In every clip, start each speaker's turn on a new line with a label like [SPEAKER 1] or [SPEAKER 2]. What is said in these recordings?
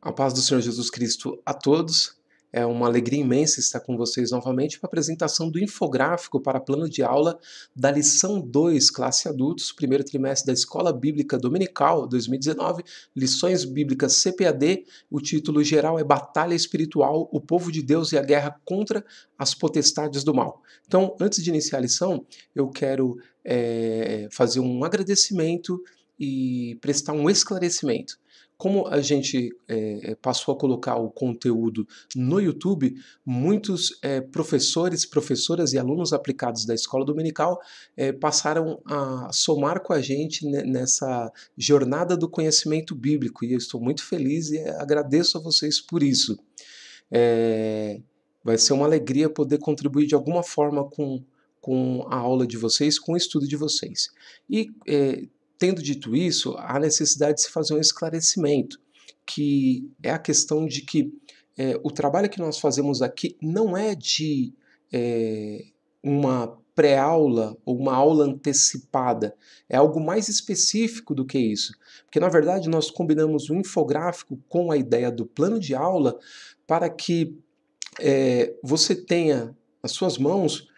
[SPEAKER 1] A paz do Senhor Jesus Cristo a todos. É uma alegria imensa estar com vocês novamente para a apresentação do infográfico para plano de aula da lição 2, classe adultos, primeiro trimestre da Escola Bíblica Dominical 2019, lições bíblicas CPAD. O título geral é Batalha Espiritual, o povo de Deus e a guerra contra as potestades do mal. Então, antes de iniciar a lição, eu quero fazer um agradecimento e prestar um esclarecimento. Como a gente passou a colocar o conteúdo no YouTube, muitos professores, professoras e alunos aplicados da Escola Dominical passaram a somar com a gente nessa jornada do conhecimento bíblico, e eu estou muito feliz e agradeço a vocês por isso. Vai ser uma alegria poder contribuir de alguma forma com a aula de vocês, com o estudo de vocês. E tendo dito isso, há necessidade de se fazer um esclarecimento, que é a questão de que o trabalho que nós fazemos aqui não é de uma pré-aula ou uma aula antecipada, é algo mais específico do que isso, porque na verdade nós combinamos o infográfico com a ideia do plano de aula para que você tenha nas suas mãos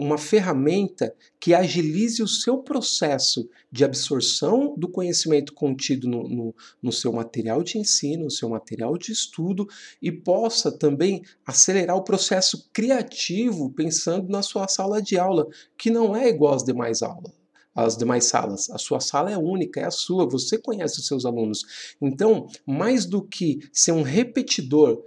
[SPEAKER 1] uma ferramenta que agilize o seu processo de absorção do conhecimento contido no seu material de ensino, no seu material de estudo, e possa também acelerar o processo criativo pensando na sua sala de aula, que não é igual às demais aulas. As demais salas. A sua sala é única, é a sua, você conhece os seus alunos. Então, mais do que ser um repetidor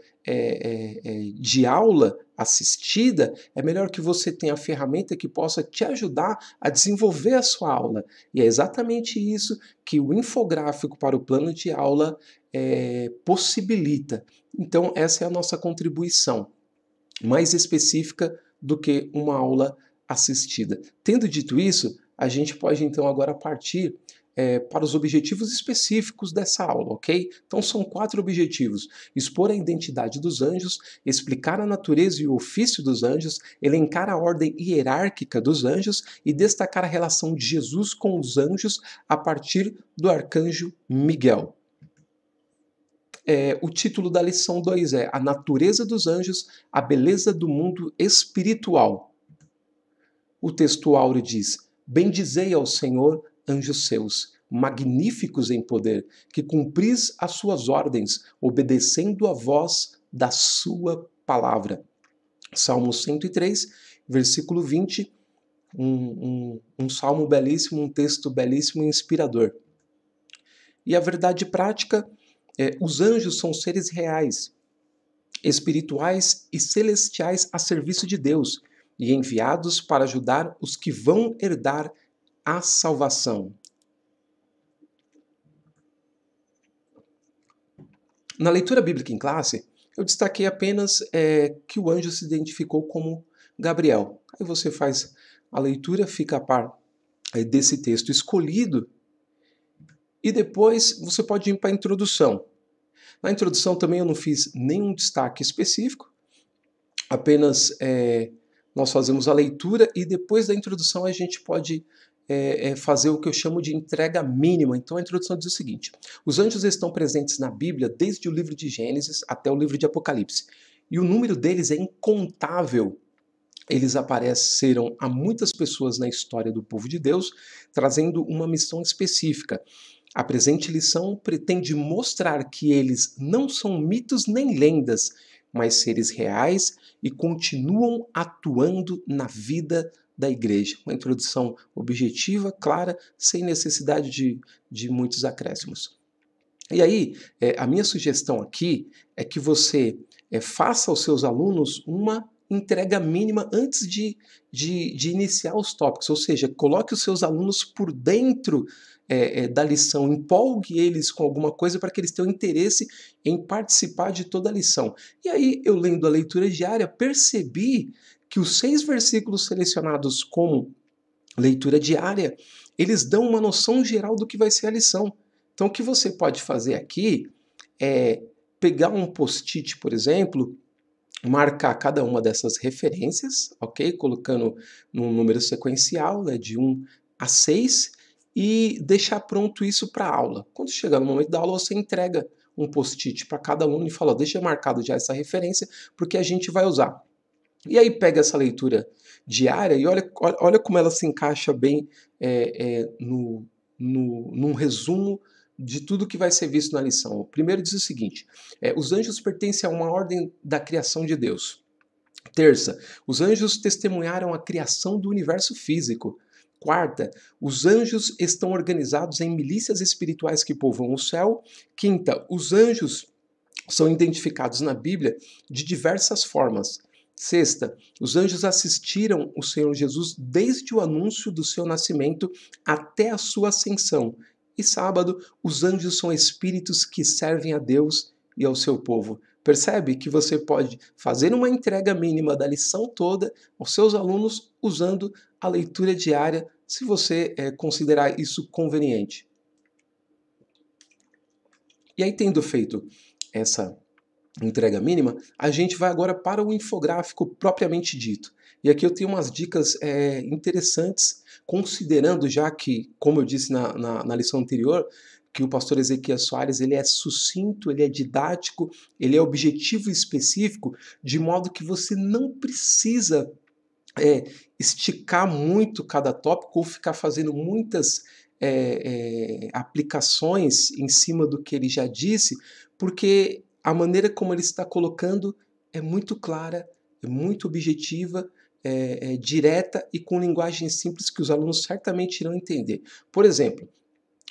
[SPEAKER 1] de aula assistida, é melhor que você tenha a ferramenta que possa te ajudar a desenvolver a sua aula. E é exatamente isso que o infográfico para o plano de aula possibilita. Então, essa é a nossa contribuição, mais específica do que uma aula assistida. Tendo dito isso, a gente pode então agora partir para os objetivos específicos dessa aula, ok? Então são 4 objetivos: expor a identidade dos anjos, explicar a natureza e o ofício dos anjos, elencar a ordem hierárquica dos anjos e destacar a relação de Jesus com os anjos a partir do arcanjo Miguel. O título da lição 2 é A Natureza dos Anjos, a Beleza do Mundo Espiritual. O texto áureo diz: Bendizei ao Senhor, anjos seus, magníficos em poder, que cumpris as suas ordens, obedecendo a voz da sua palavra. Salmo 103, versículo 20, um salmo belíssimo, um texto belíssimo e inspirador. E a verdade prática os anjos são seres reais, espirituais e celestiais a serviço de Deus, e enviados para ajudar os que vão herdar a salvação. Na leitura bíblica em classe, eu destaquei apenas que o anjo se identificou como Gabriel. Aí você faz a leitura, fica a par desse texto escolhido, e depois você pode ir para a introdução. Na introdução também eu não fiz nenhum destaque específico, apenas nós fazemos a leitura e depois da introdução a gente pode fazer o que eu chamo de entrega mínima. Então a introdução diz o seguinte: os anjos estão presentes na Bíblia desde o livro de Gênesis até o livro de Apocalipse, e o número deles é incontável. Eles apareceram a muitas pessoas na história do povo de Deus, trazendo uma missão específica. A presente lição pretende mostrar que eles não são mitos nem lendas, mas seres reais e continuam atuando na vida da igreja. Uma introdução objetiva, clara, sem necessidade de muitos acréscimos. E aí, a minha sugestão aqui é que você faça aos seus alunos uma entrega mínima antes de iniciar os tópicos, ou seja, coloque os seus alunos por dentro da lição, empolgue eles com alguma coisa para que eles tenham interesse em participar de toda a lição. E aí, eu lendo a leitura diária, percebi que os 6 versículos selecionados como leitura diária, eles dão uma noção geral do que vai ser a lição. Então, o que você pode fazer aqui é pegar um post-it, por exemplo, marcar cada uma dessas referências, ok? Colocando num número sequencial, né, de 1 a 6, e deixar pronto isso para a aula. Quando chegar no momento da aula, você entrega um post-it para cada aluno e fala, ó, deixa marcado já essa referência, porque a gente vai usar. E aí pega essa leitura diária e olha como ela se encaixa bem num resumo de tudo que vai ser visto na lição. O primeiro diz o seguinte, os anjos pertencem a uma ordem da criação de Deus. Terça, os anjos testemunharam a criação do universo físico. Quarta, os anjos estão organizados em milícias espirituais que povoam o céu. Quinta, os anjos são identificados na Bíblia de diversas formas. Sexta, os anjos assistiram o Senhor Jesus desde o anúncio do seu nascimento até a sua ascensão. E sábado, os anjos são espíritos que servem a Deus e ao seu povo. Percebe que você pode fazer uma entrega mínima da lição toda aos seus alunos usando a leitura diária, se você considerar isso conveniente. E aí, tendo feito essa entrega mínima, a gente vai agora para o infográfico propriamente dito. E aqui eu tenho umas dicas interessantes, considerando já que, como eu disse na lição anterior, que o pastor Ezequias Soares ele é sucinto, ele é didático, ele é objetivo e específico, de modo que você não precisa esticar muito cada tópico ou ficar fazendo muitas aplicações em cima do que ele já disse, porque a maneira como ele está colocando é muito clara, é muito objetiva, direta e com linguagem simples que os alunos certamente irão entender. Por exemplo,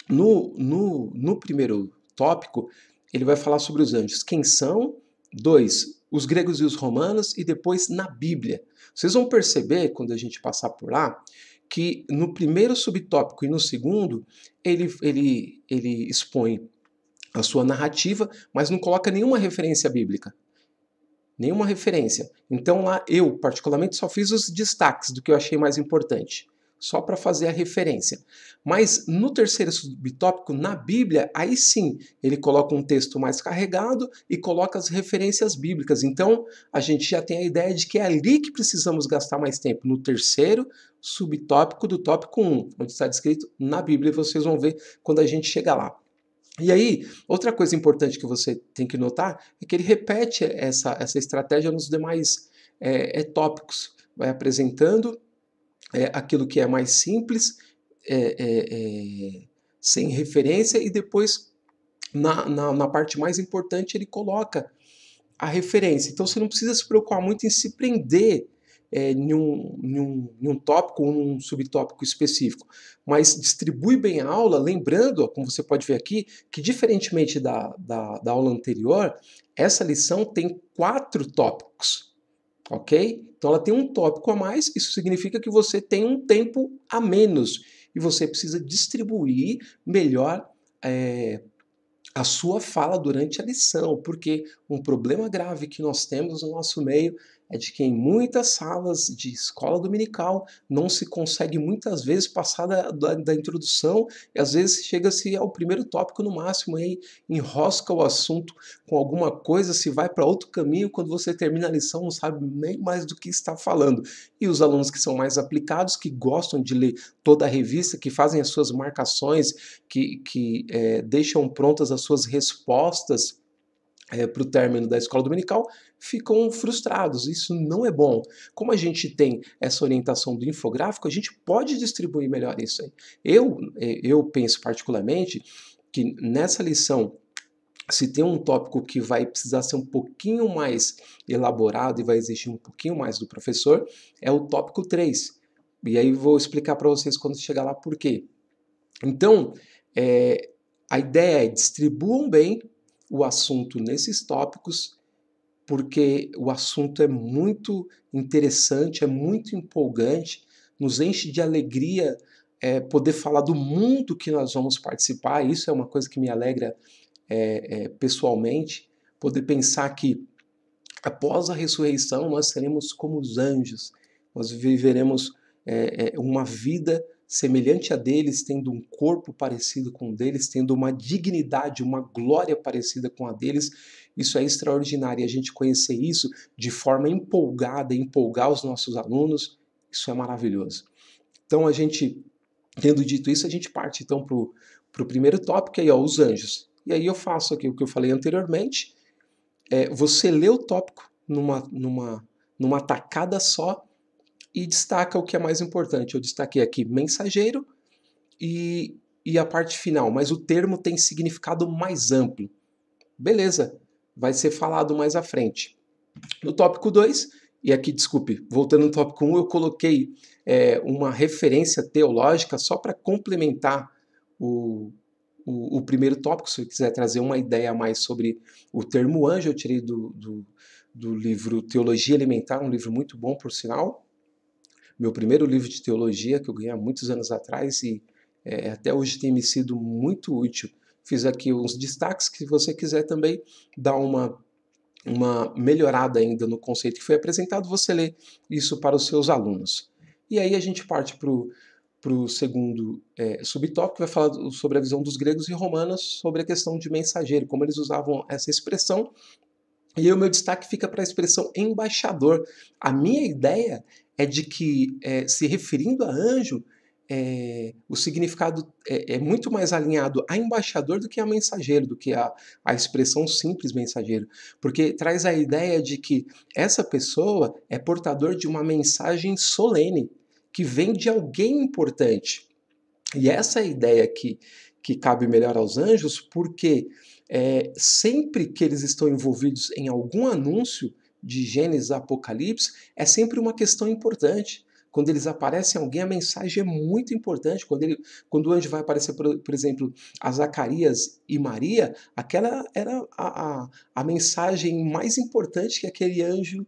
[SPEAKER 1] no primeiro tópico, ele vai falar sobre os anjos. Quem são? 2, os gregos e os romanos, e depois na Bíblia. Vocês vão perceber, quando a gente passar por lá, que no primeiro subtópico e no segundo, ele expõe a sua narrativa, mas não coloca nenhuma referência bíblica. Nenhuma referência. Então lá eu, particularmente, só fiz os destaques do que eu achei mais importante. Só para fazer a referência. Mas no terceiro subtópico, na Bíblia, aí sim, ele coloca um texto mais carregado e coloca as referências bíblicas. Então, a gente já tem a ideia de que é ali que precisamos gastar mais tempo, no terceiro subtópico do tópico 1, onde está descrito na Bíblia, e vocês vão ver quando a gente chegar lá. E aí, outra coisa importante que você tem que notar é que ele repete essa estratégia nos demais tópicos. Vai apresentando aquilo que é mais simples, sem referência, e depois, na parte mais importante, ele coloca a referência. Então você não precisa se preocupar muito em se prender em um tópico ou num subtópico específico, mas distribui bem a aula, lembrando, como você pode ver aqui, que diferentemente da aula anterior, essa lição tem 4 tópicos. Ok? Então ela tem um tópico a mais, isso significa que você tem um tempo a menos e você precisa distribuir melhor a sua fala durante a lição, porque um problema grave que nós temos no nosso meio é de que em muitas salas de escola dominical não se consegue muitas vezes passar da introdução e às vezes chega-se ao primeiro tópico no máximo e aí enrosca o assunto com alguma coisa, se vai para outro caminho, quando você termina a lição não sabe nem mais do que está falando. E os alunos que são mais aplicados, que gostam de ler toda a revista, que fazem as suas marcações, que deixam prontas as suas respostas para o término da escola dominical, ficam frustrados. Isso não é bom. Como a gente tem essa orientação do infográfico, a gente pode distribuir melhor isso aí. Eu penso particularmente que nessa lição, se tem um tópico que vai precisar ser um pouquinho mais elaborado e vai exigir um pouquinho mais do professor, é o tópico 3. E aí vou explicar para vocês quando chegar lá por quê. Então, a ideia é distribuam bem o assunto nesses tópicos, porque o assunto é muito interessante, é muito empolgante, nos enche de alegria poder falar do mundo que nós vamos participar. Isso é uma coisa que me alegra pessoalmente, poder pensar que após a ressurreição nós seremos como os anjos, nós viveremos uma vida semelhante a deles, tendo um corpo parecido com o deles, tendo uma dignidade, uma glória parecida com a deles. Isso é extraordinário. E a gente conhecer isso de forma empolgada, empolgar os nossos alunos, isso é maravilhoso. Então a gente Tendo dito isso, a gente parte então para o primeiro tópico, aí, ó, os anjos. E aí eu faço aqui o que eu falei anteriormente, você lê o tópico numa tacada só e destaca o que é mais importante. Eu destaquei aqui mensageiro e, e a parte final, mas o termo tem significado mais amplo. Beleza, vai ser falado mais à frente. No tópico 2, e aqui, desculpe, voltando no tópico 1, eu coloquei uma referência teológica só para complementar o primeiro tópico. Se eu quiser trazer uma ideia a mais sobre o termo anjo, eu tirei do livro Teologia Elementar, um livro muito bom, por sinal. Meu primeiro livro de teologia, que eu ganhei há muitos anos atrás e até hoje tem me sido muito útil. Fiz aqui uns destaques que, se você quiser também dar uma melhorada ainda no conceito que foi apresentado, você lê isso para os seus alunos. E aí a gente parte para o segundo subtópico, que vai falar sobre a visão dos gregos e romanos sobre a questão de mensageiro, como eles usavam essa expressão. E aí o meu destaque fica para a expressão embaixador. A minha ideia é de que, se referindo a anjo, o significado é muito mais alinhado a embaixador do que a mensageiro, do que a expressão simples mensageiro. Porque traz a ideia de que essa pessoa é portador de uma mensagem solene, que vem de alguém importante. E essa é a ideia que cabe melhor aos anjos, porque sempre que eles estão envolvidos em algum anúncio de Gênesis a Apocalipse, é sempre uma questão importante. Quando eles aparecem alguém, a mensagem é muito importante. Quando o anjo vai aparecer, por exemplo, a Zacarias e Maria, aquela era a mensagem mais importante que aquele anjo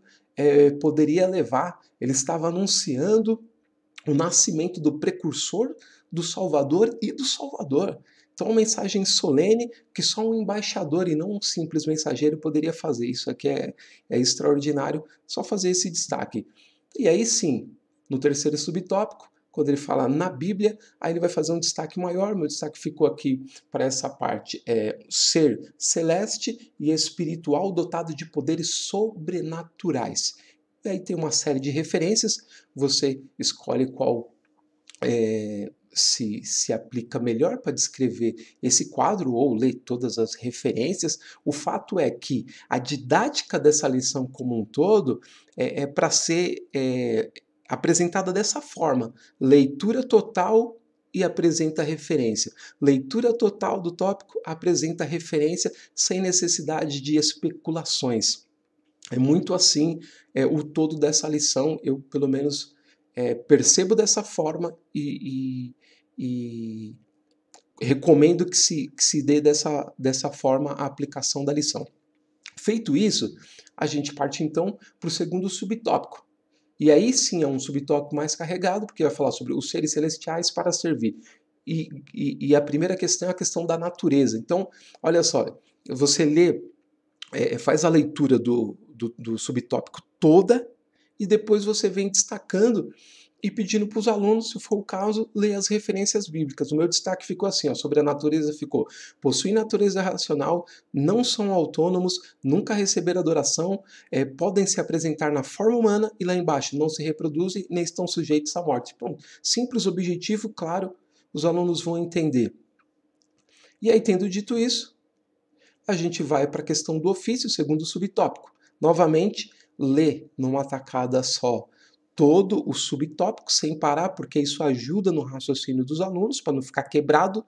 [SPEAKER 1] poderia levar. Ele estava anunciando o nascimento do precursor do Salvador e do Salvador. Então, uma mensagem solene que só um embaixador e não um simples mensageiro poderia fazer. Isso aqui é extraordinário, só fazer esse destaque. E aí sim, no terceiro subtópico, quando ele fala na Bíblia, aí ele vai fazer um destaque maior. Meu destaque ficou aqui para essa parte: ser celeste e espiritual, dotado de poderes sobrenaturais. E aí tem uma série de referências, você escolhe qual se aplica melhor para descrever esse quadro ou lê todas as referências. O fato é que a didática dessa lição como um todo é para ser apresentada dessa forma: leitura total e apresenta referência. Leitura total do tópico, apresenta referência sem necessidade de especulações. É muito assim o todo dessa lição. Eu, pelo menos, percebo dessa forma e recomendo que se dê dessa forma a aplicação da lição. Feito isso, a gente parte então para o segundo subtópico. E aí sim é um subtópico mais carregado, porque vai falar sobre os seres celestiais para servir. E a primeira questão é a questão da natureza. Então, olha só, você lê, faz a leitura do subtópico toda e depois você vem destacando e pedindo para os alunos, se for o caso, ler as referências bíblicas. O meu destaque ficou assim, ó, sobre a natureza ficou: possuem natureza racional, não são autônomos, nunca receberam adoração, podem se apresentar na forma humana, e lá embaixo, não se reproduzem nem estão sujeitos à morte. Bom, simples, objetivo, claro, os alunos vão entender. E aí, tendo dito isso, a gente vai para a questão do ofício, segundo subtópico. Novamente, lê numa tacada só todo o subtópico, sem parar, porque isso ajuda no raciocínio dos alunos, para não ficar quebrado,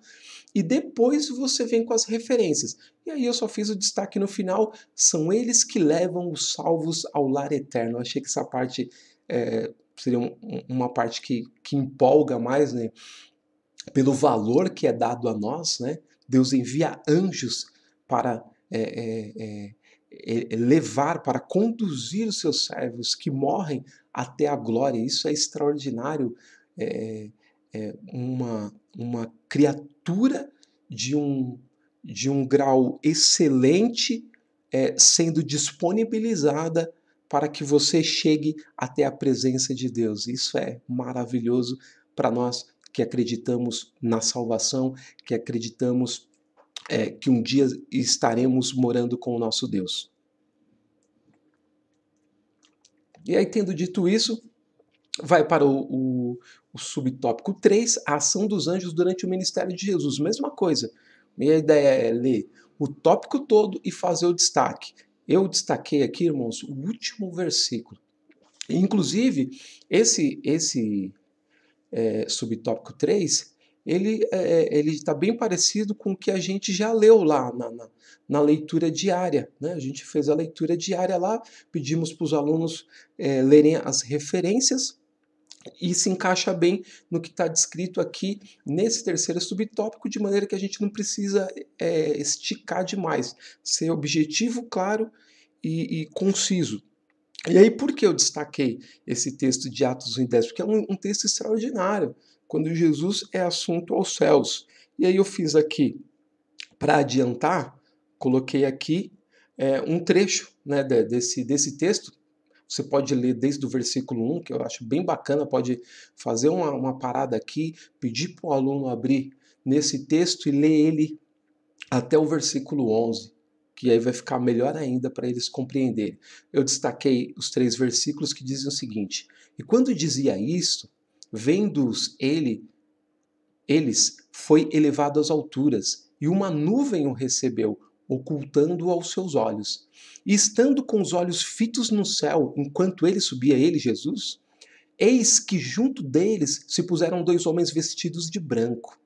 [SPEAKER 1] e depois você vem com as referências. E aí eu só fiz o destaque no final: são eles que levam os salvos ao lar eterno. Eu achei que essa parte seria uma parte que empolga mais, né? Pelo valor que é dado a nós, né? Deus envia anjos para levar, para conduzir os seus servos que morrem até a glória. Isso é extraordinário. Uma criatura de um grau excelente sendo disponibilizada para que você chegue até a presença de Deus. Isso é maravilhoso para nós que acreditamos na salvação, que acreditamos que um dia estaremos morando com o nosso Deus. E aí, tendo dito isso, Vai para o subtópico 3, a ação dos anjos durante o ministério de Jesus. Mesma coisa. Minha ideia é ler o tópico todo e fazer o destaque. Eu destaquei aqui, irmãos, o último versículo. Inclusive, esse subtópico 3, ele está bem parecido com o que a gente já leu lá na leitura diária. Né? A gente fez a leitura diária lá, pedimos para os alunos lerem as referências, e se encaixa bem no que está descrito aqui nesse terceiro subtópico, de maneira que a gente não precisa esticar demais, ser objetivo, claro e conciso. E aí, por que eu destaquei esse texto de Atos 1:10? Porque é um texto extraordinário, quando Jesus é assunto aos céus. E aí eu fiz aqui, para adiantar, coloquei aqui um trecho, né, desse texto. Você pode ler desde o versículo 1, que eu acho bem bacana, pode fazer uma parada aqui, pedir para o aluno abrir nesse texto e ler ele até o versículo 11, que aí vai ficar melhor ainda para eles compreenderem. Eu destaquei os 3 versículos que dizem o seguinte: e quando dizia isto, vendo-os eles, foi elevado às alturas, e uma nuvem o recebeu, ocultando-o aos seus olhos. E estando com os olhos fitos no céu, enquanto ele subia, ele, Jesus, eis que junto deles se puseram 2 homens vestidos de branco,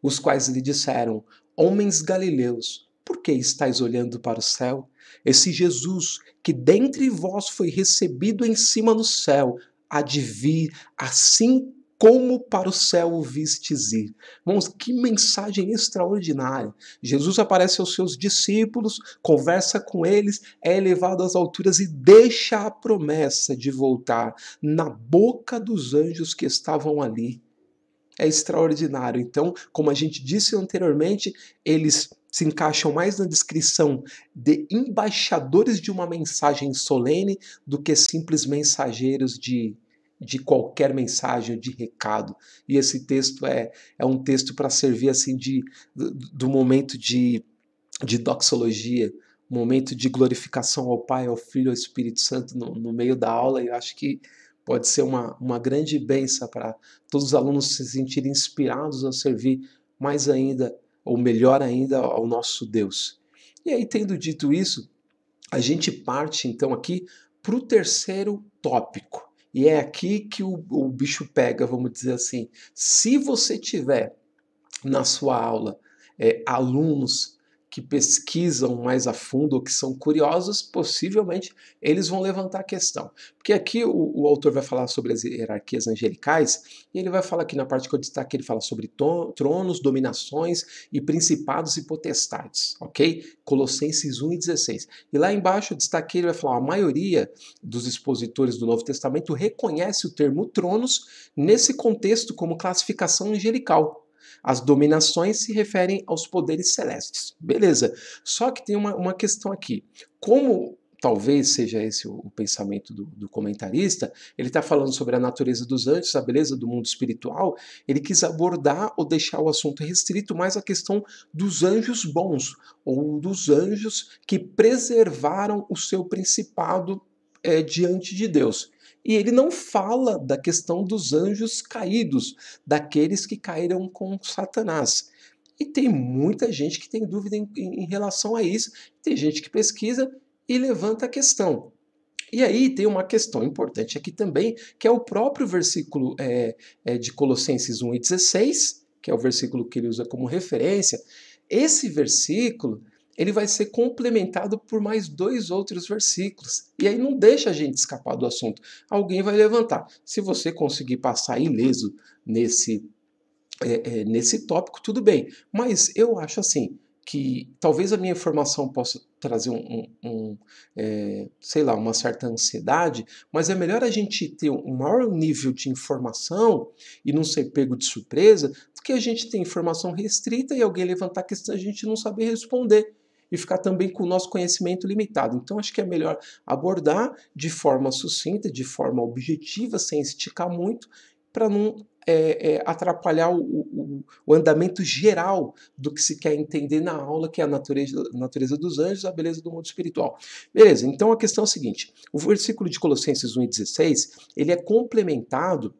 [SPEAKER 1] os quais lhe disseram: homens galileus, por que estáis olhando para o céu? Esse Jesus, que dentre vós foi recebido em cima no céu, há de vir assim como para o céu o vistes ir. Irmãos, que mensagem extraordinária. Jesus aparece aos seus discípulos, conversa com eles, é elevado às alturas e deixa a promessa de voltar na boca dos anjos que estavam ali. É extraordinário. Então, como a gente disse anteriormente, eles se encaixam mais na descrição de embaixadores de uma mensagem solene do que simples mensageiros de qualquer mensagem, de recado. E esse texto é um texto para servir assim do momento de doxologia, momento de glorificação ao Pai, ao Filho e ao Espírito Santo no meio da aula, e eu acho que pode ser uma grande bênção para todos os alunos se sentirem inspirados a servir mais ainda, ou melhor ainda, ao nosso Deus. E aí, tendo dito isso, a gente parte então aqui para o terceiro tópico. E é aqui que o bicho pega, vamos dizer assim. Se você tiver na sua aula alunos que pesquisam mais a fundo ou que são curiosos, possivelmente eles vão levantar a questão. Porque aqui o autor vai falar sobre as hierarquias angelicais, e ele vai falar aqui na parte que eu destaquei, ele fala sobre tronos, dominações e principados e potestades, ok? Colossenses 1:16. E lá embaixo eu destaquei, ele vai falar, a maioria dos expositores do Novo Testamento reconhece o termo tronos nesse contexto como classificação angelical. As dominações se referem aos poderes celestes. Beleza. Só que tem uma questão aqui. Como talvez seja esse o pensamento do comentarista, ele está falando sobre a natureza dos anjos, a beleza do mundo espiritual, ele quis abordar ou deixar o assunto restrito mais à questão dos anjos bons, ou dos anjos que preservaram o seu principado diante de Deus. E ele não fala da questão dos anjos caídos, daqueles que caíram com Satanás. E tem muita gente que tem dúvida em relação a isso. Tem gente que pesquisa e levanta a questão. E aí tem uma questão importante aqui também, que é o próprio versículo de Colossenses 1:16, que é o versículo que ele usa como referência. Esse versículo ele vai ser complementado por mais 2 outros versículos. E aí não deixa a gente escapar do assunto. Alguém vai levantar. Se você conseguir passar ileso nesse tópico, tudo bem. Mas eu acho assim, que talvez a minha informação possa trazer sei lá, uma certa ansiedade, mas é melhor a gente ter um maior nível de informação e não ser pego de surpresa, do que a gente ter informação restrita e alguém levantar a questão e a gente não saber responder e ficar também com o nosso conhecimento limitado. Então acho que é melhor abordar de forma sucinta, de forma objetiva, sem esticar muito, para não atrapalhar o andamento geral do que se quer entender na aula, que é a natureza dos anjos, a beleza do mundo espiritual. Beleza, então a questão é a seguinte, o versículo de Colossenses 1,16, ele é complementado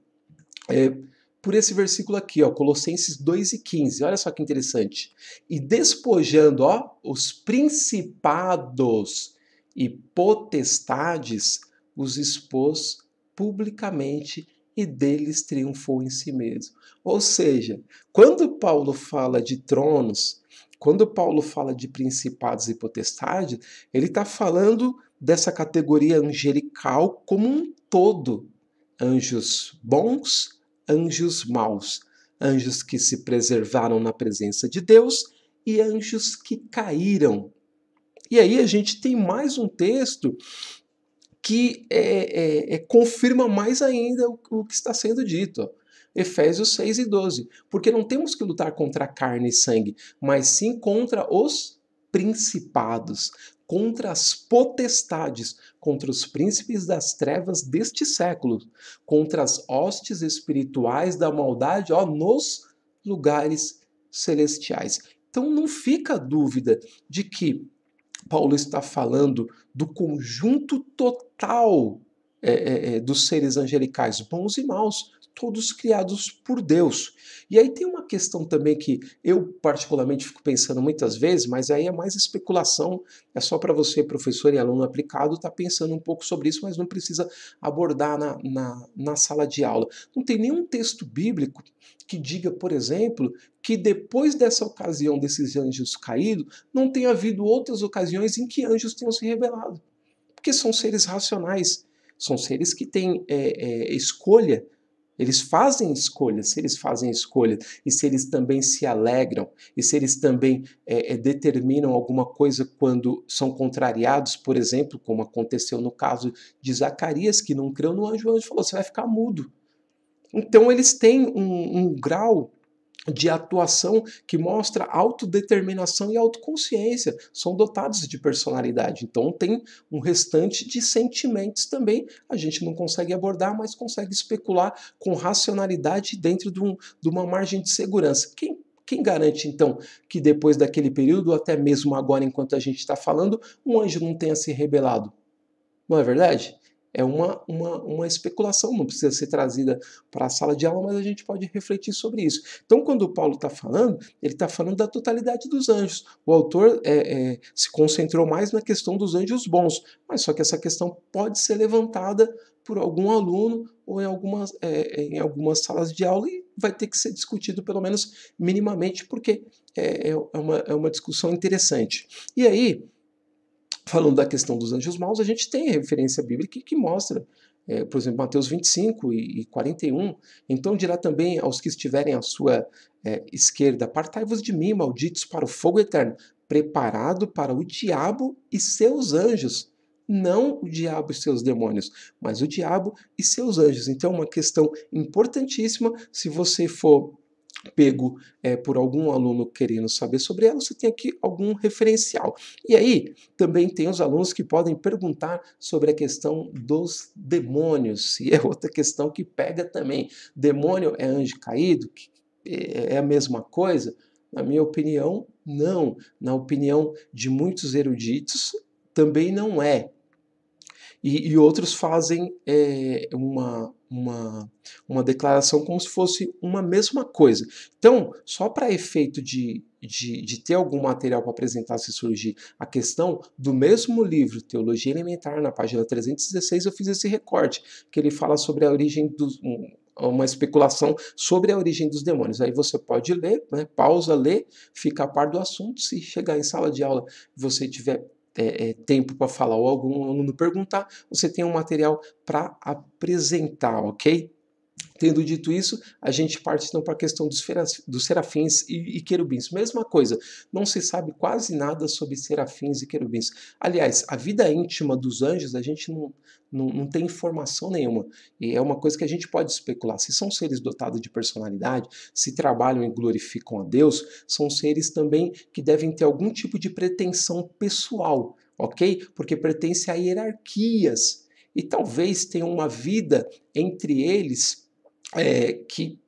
[SPEAKER 1] por esse versículo aqui, ó, Colossenses 2,15. Olha só que interessante. E despojando, ó, os principados e potestades, os expôs publicamente e deles triunfou em si mesmo. Ou seja, quando Paulo fala de tronos, quando Paulo fala de principados e potestades, ele está falando dessa categoria angelical como um todo. Anjos bons, anjos maus, anjos que se preservaram na presença de Deus e anjos que caíram. E aí a gente tem mais um texto que confirma mais ainda o que está sendo dito. Ó. Efésios 6:12. Porque não temos que lutar contra carne e sangue, mas sim contra os principados, contra as potestades, contra os príncipes das trevas deste século, contra as hostes espirituais da maldade, ó, nos lugares celestiais. Então não fica dúvida de que Paulo está falando do conjunto total dos seres angelicais, bons e maus, todos criados por Deus. E aí tem uma questão também que eu particularmente fico pensando muitas vezes, mas aí é mais especulação, é só para você, professor e aluno aplicado, estar pensando um pouco sobre isso, mas não precisa abordar na sala de aula. Não tem nenhum texto bíblico que diga, por exemplo, que depois dessa ocasião desses anjos caídos, não tenha havido outras ocasiões em que anjos tenham se rebelado. Porque são seres racionais, são seres que têm escolha, eles fazem escolhas, se eles fazem escolha, e se eles também se alegram, e se eles também determinam alguma coisa quando são contrariados, por exemplo, como aconteceu no caso de Zacarias, que não creu no anjo, o anjo falou, você vai ficar mudo. Então eles têm um grau de atuação que mostra autodeterminação e autoconsciência, são dotados de personalidade, então tem um restante de sentimentos também, a gente não consegue abordar, mas consegue especular com racionalidade dentro de uma margem de segurança. Quem garante, então, que depois daquele período, ou até mesmo agora, enquanto a gente está falando, um anjo não tenha se rebelado? Não é verdade? É uma especulação, não precisa ser trazida para a sala de aula, mas a gente pode refletir sobre isso. Então, quando o Paulo está falando, ele está falando da totalidade dos anjos. O autor se concentrou mais na questão dos anjos bons, mas só que essa questão pode ser levantada por algum aluno ou em algumas salas de aula e vai ter que ser discutido, pelo menos minimamente, porque é uma discussão interessante. E aí, falando da questão dos anjos maus, a gente tem referência bíblica que mostra, por exemplo, Mateus 25 e 41, então dirá também aos que estiverem à sua esquerda, apartai-vos de mim, malditos, para o fogo eterno, preparado para o diabo e seus anjos. Não o diabo e seus demônios, mas o diabo e seus anjos. Então, uma questão importantíssima, se você for pego por algum aluno querendo saber sobre ela, você tem aqui algum referencial. E aí, também tem os alunos que podem perguntar sobre a questão dos demônios, e é outra questão que pega também. Demônio é anjo caído? É a mesma coisa? Na minha opinião, não. Na opinião de muitos eruditos, também não é. E outros fazem uma declaração como se fosse uma mesma coisa. Então, só para efeito de ter algum material para apresentar se surgir a questão do mesmo livro, Teologia Elementar, na página 316, eu fiz esse recorte, que ele fala sobre a origem dos... uma especulação sobre a origem dos demônios. Aí você pode ler, né, pausa, ler, fica a par do assunto. Se chegar em sala de aula e você tiver tempo para falar ou algum aluno perguntar, você tem um material para apresentar, ok? Tendo dito isso, a gente parte então para a questão dos serafins e querubins. Mesma coisa, não se sabe quase nada sobre serafins e querubins. Aliás, a vida íntima dos anjos a gente não tem informação nenhuma. E é uma coisa que a gente pode especular. Se são seres dotados de personalidade, se trabalham e glorificam a Deus, são seres também que devem ter algum tipo de pretensão pessoal, ok? Porque pertence a hierarquias. E talvez tenha uma vida entre eles que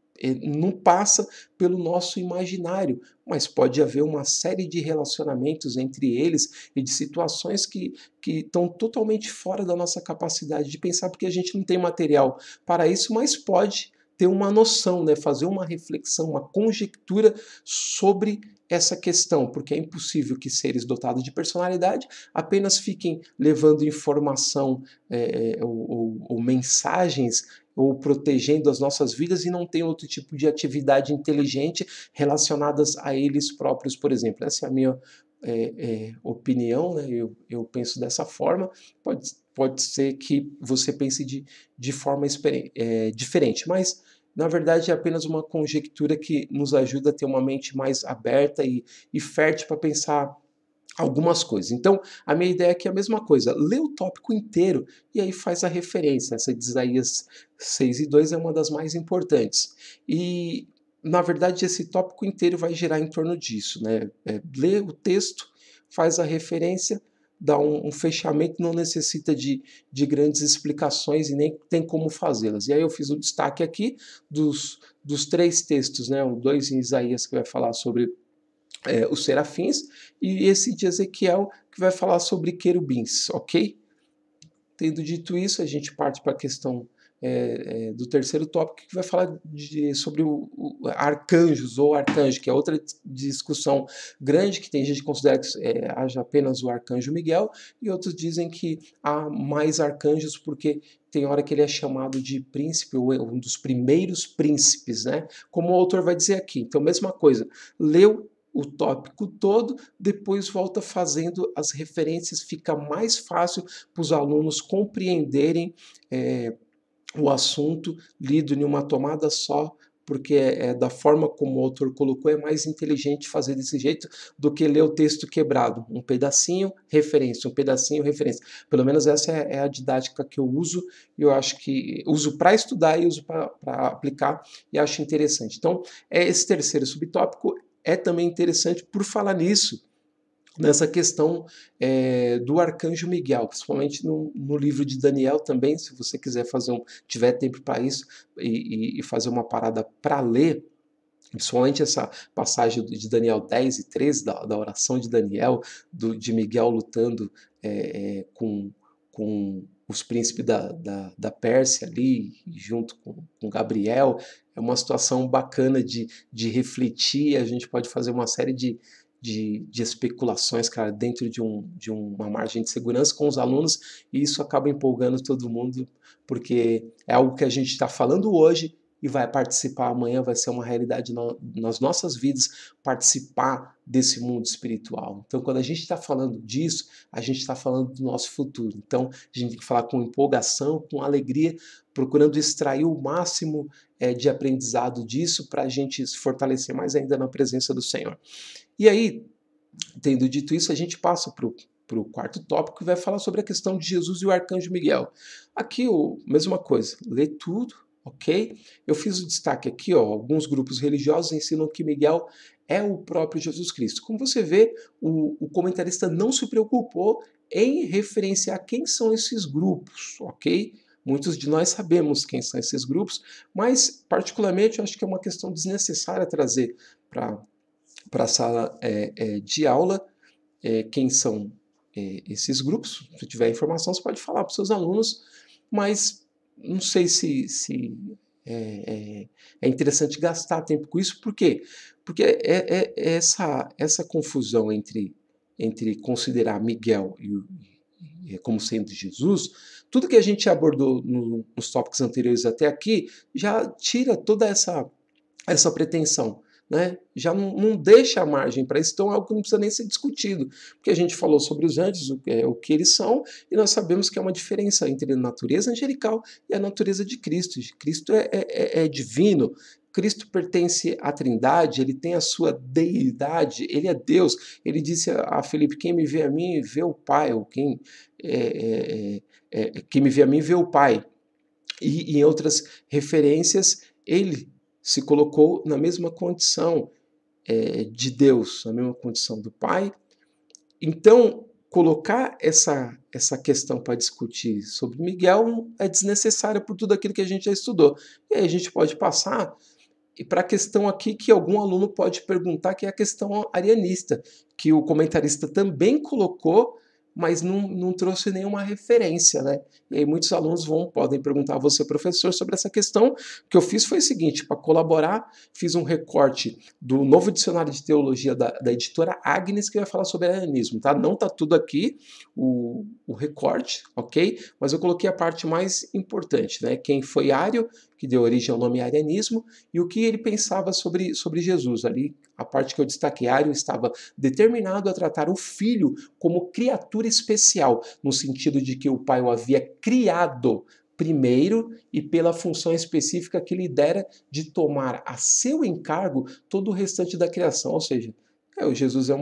[SPEAKER 1] não passa pelo nosso imaginário, mas pode haver uma série de relacionamentos entre eles e de situações que estão totalmente fora da nossa capacidade de pensar, porque a gente não tem material para isso, mas pode ter uma noção, né? Fazer uma reflexão, uma conjectura sobre essa questão, porque é impossível que seres dotados de personalidade apenas fiquem levando informação ou mensagens ou protegendo as nossas vidas e não tem outro tipo de atividade inteligente relacionadas a eles próprios, por exemplo. Essa é a minha opinião, né? Eu penso dessa forma. Pode ser que você pense de forma diferente, mas na verdade é apenas uma conjectura que nos ajuda a ter uma mente mais aberta e fértil para pensar algumas coisas. Então, a minha ideia aqui é a mesma coisa. Lê o tópico inteiro e aí faz a referência. Essa de Isaías 6:2 é uma das mais importantes. E, na verdade, esse tópico inteiro vai girar em torno disso, né? Lê o texto, faz a referência, dá um fechamento, não necessita de grandes explicações e nem tem como fazê-las. E aí eu fiz o destaque aqui dos 3 textos, né? O 2 em Isaías, que vai falar sobre os serafins, e esse de Ezequiel que vai falar sobre querubins, ok? Tendo dito isso, a gente parte para a questão do terceiro tópico, que vai falar sobre o arcanjos ou arcanjo, que é outra discussão grande, que tem gente que considera que haja apenas o arcanjo Miguel, e outros dizem que há mais arcanjos, porque tem hora que ele é chamado de príncipe, ou um dos primeiros príncipes, né? Como o autor vai dizer aqui. Então, mesma coisa, leu o tópico todo, depois volta fazendo as referências, fica mais fácil para os alunos compreenderem o assunto lido em uma tomada só, porque da forma como o autor colocou, é mais inteligente fazer desse jeito do que ler o texto quebrado. Um pedacinho, referência, um pedacinho, referência. Pelo menos essa é a didática que eu uso, e eu acho que uso para estudar e uso para aplicar, e acho interessante. Então, esse terceiro subtópico é também interessante por falar nisso, nessa questão do arcanjo Miguel, principalmente no livro de Daniel também, se você quiser tiver tempo para isso e fazer uma parada para ler, principalmente essa passagem de Daniel 10 e 13, da oração de Daniel, de Miguel lutando com os príncipes da Pérsia ali, junto com Gabriel. É uma situação bacana de refletir, a gente pode fazer uma série de especulações, cara, dentro de uma margem de segurança com os alunos, e isso acaba empolgando todo mundo, porque é algo que a gente está falando hoje e vai participar amanhã, vai ser uma realidade nas nossas vidas, participar desse mundo espiritual. Então, quando a gente está falando disso, a gente está falando do nosso futuro. Então, a gente tem que falar com empolgação, com alegria, procurando extrair o máximo de aprendizado disso para a gente se fortalecer mais ainda na presença do Senhor. E aí, tendo dito isso, a gente passa para o quarto tópico, que vai falar sobre a questão de Jesus e o arcanjo Miguel. Aqui, mesma coisa, lê tudo, ok? Eu fiz o destaque aqui, ó, alguns grupos religiosos ensinam que Miguel é o próprio Jesus Cristo. Como você vê, o comentarista não se preocupou em referenciar quem são esses grupos, ok? Muitos de nós sabemos quem são esses grupos, mas, particularmente, eu acho que é uma questão desnecessária trazer para a sala de aula quem são esses grupos. Se tiver informação, você pode falar para os seus alunos, mas não sei se é interessante gastar tempo com isso. Por quê? Porque essa confusão entre considerar Miguel como sendo Jesus, tudo que a gente abordou nos tópicos anteriores até aqui, já tira toda essa pretensão. Né? Já não deixa a margem para isso, então é algo que não precisa nem ser discutido, porque a gente falou sobre os anjos, o que eles são, e nós sabemos que há uma diferença entre a natureza angelical e a natureza de Cristo. Cristo é divino, Cristo pertence à Trindade, ele tem a sua deidade, ele é Deus. Ele disse a Filipe: quem me vê a mim, vê o Pai, ou quem me vê a mim, vê o Pai. E em outras referências, ele se colocou na mesma condição de Deus, na mesma condição do Pai. Então, colocar essa questão para discutir sobre Miguel é desnecessária por tudo aquilo que a gente já estudou. E aí a gente pode passar E para a questão aqui que algum aluno pode perguntar, que é a questão arianista, que o comentarista também colocou, mas não trouxe nenhuma referência, né? E aí muitos alunos podem perguntar a você, professor, sobre essa questão. O que eu fiz foi o seguinte, para colaborar, fiz um recorte do novo dicionário de teologia da editora Agnes, que vai falar sobre arianismo, tá? Não tá tudo aqui, o recorte, ok? Mas eu coloquei a parte mais importante, né? Quem foi Ário, que deu origem ao nome arianismo, e o que ele pensava sobre Jesus. Ali, a parte que eu destaquei, Ário estava determinado a tratar o filho como criatura especial, no sentido de que o pai o havia criado primeiro e pela função específica que lhe dera de tomar a seu encargo todo o restante da criação, ou seja, o Jesus é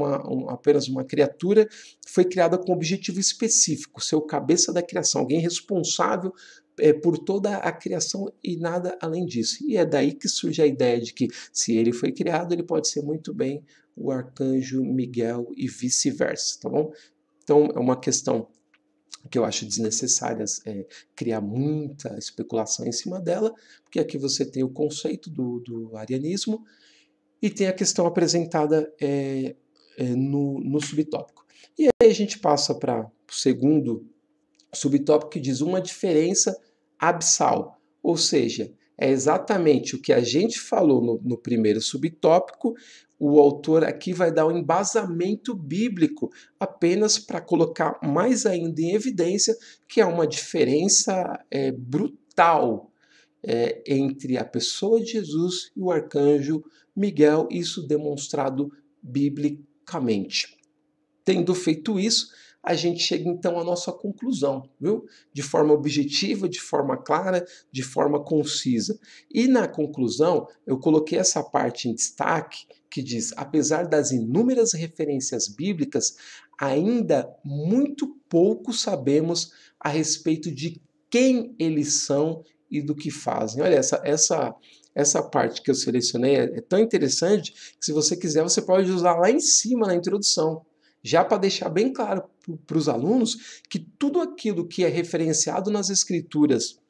[SPEAKER 1] apenas uma criatura, foi criada com um objetivo específico, ser o cabeça da criação, alguém responsável por toda a criação e nada além disso. E é daí que surge a ideia de que, se ele foi criado, ele pode ser muito bem o arcanjo Miguel e vice-versa, tá bom? Então, é uma questão que eu acho desnecessária criar muita especulação em cima dela, porque aqui você tem o conceito do arianismo e tem a questão apresentada no subtópico. E aí a gente passa para o segundo subtópico, que diz uma diferença abissal, ou seja, é exatamente o que a gente falou no primeiro subtópico. O autor aqui vai dar um embasamento bíblico apenas para colocar mais ainda em evidência que há uma diferença brutal entre a pessoa de Jesus e o arcanjo Miguel, isso demonstrado biblicamente. Tendo feito isso, a gente chega então à nossa conclusão, viu? De forma objetiva, de forma clara, de forma concisa. E na conclusão, eu coloquei essa parte em destaque que diz: apesar das inúmeras referências bíblicas, ainda muito pouco sabemos a respeito de quem eles são e do que fazem. Olha, essa parte que eu selecionei é tão interessante que, se você quiser, você pode usar lá em cima na introdução, já para deixar bem claro para os alunos que tudo aquilo que é referenciado nas Escrituras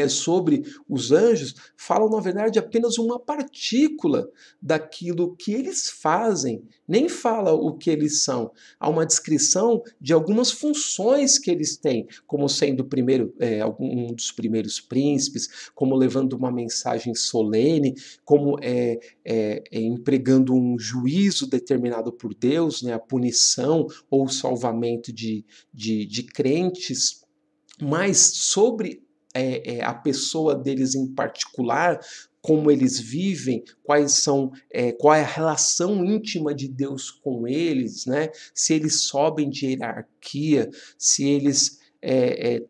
[SPEAKER 1] sobre os anjos falam, na verdade, apenas uma partícula daquilo que eles fazem, nem fala o que eles são. Há uma descrição de algumas funções que eles têm, como sendo um dos primeiros príncipes, como levando uma mensagem solene, como empregando um juízo determinado por Deus, né, a punição ou o salvamento de crentes. Mas sobre a pessoa deles em particular, como eles vivem, qual é a relação íntima de Deus com eles, né? Se eles sobem de hierarquia, se eles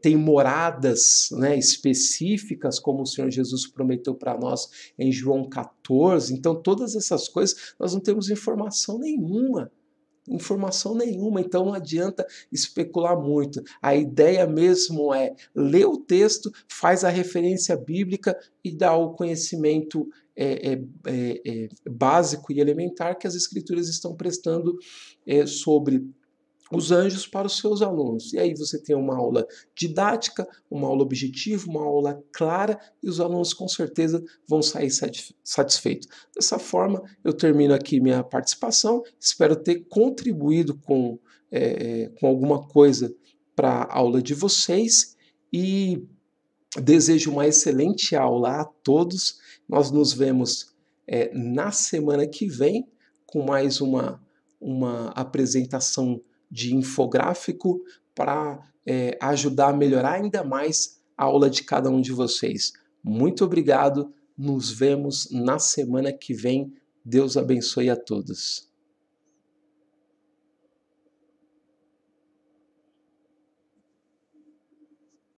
[SPEAKER 1] têm moradas, né, específicas, como o Senhor Jesus prometeu para nós em João 14. Então, todas essas coisas nós não temos informação nenhuma. Então não adianta especular muito. A ideia mesmo é ler o texto, faz a referência bíblica e dá o conhecimento básico e elementar que as Escrituras estão prestando sobre os anjos para os seus alunos. E aí você tem uma aula didática, uma aula objetiva, uma aula clara, e os alunos com certeza vão sair satisfeitos. Dessa forma, eu termino aqui minha participação. Espero ter contribuído com alguma coisa para a aula de vocês e desejo uma excelente aula a todos. Nós nos vemos na semana que vem com mais uma apresentação de infográfico para ajudar a melhorar ainda mais a aula de cada um de vocês. Muito obrigado, nos vemos na semana que vem. Deus abençoe a todos.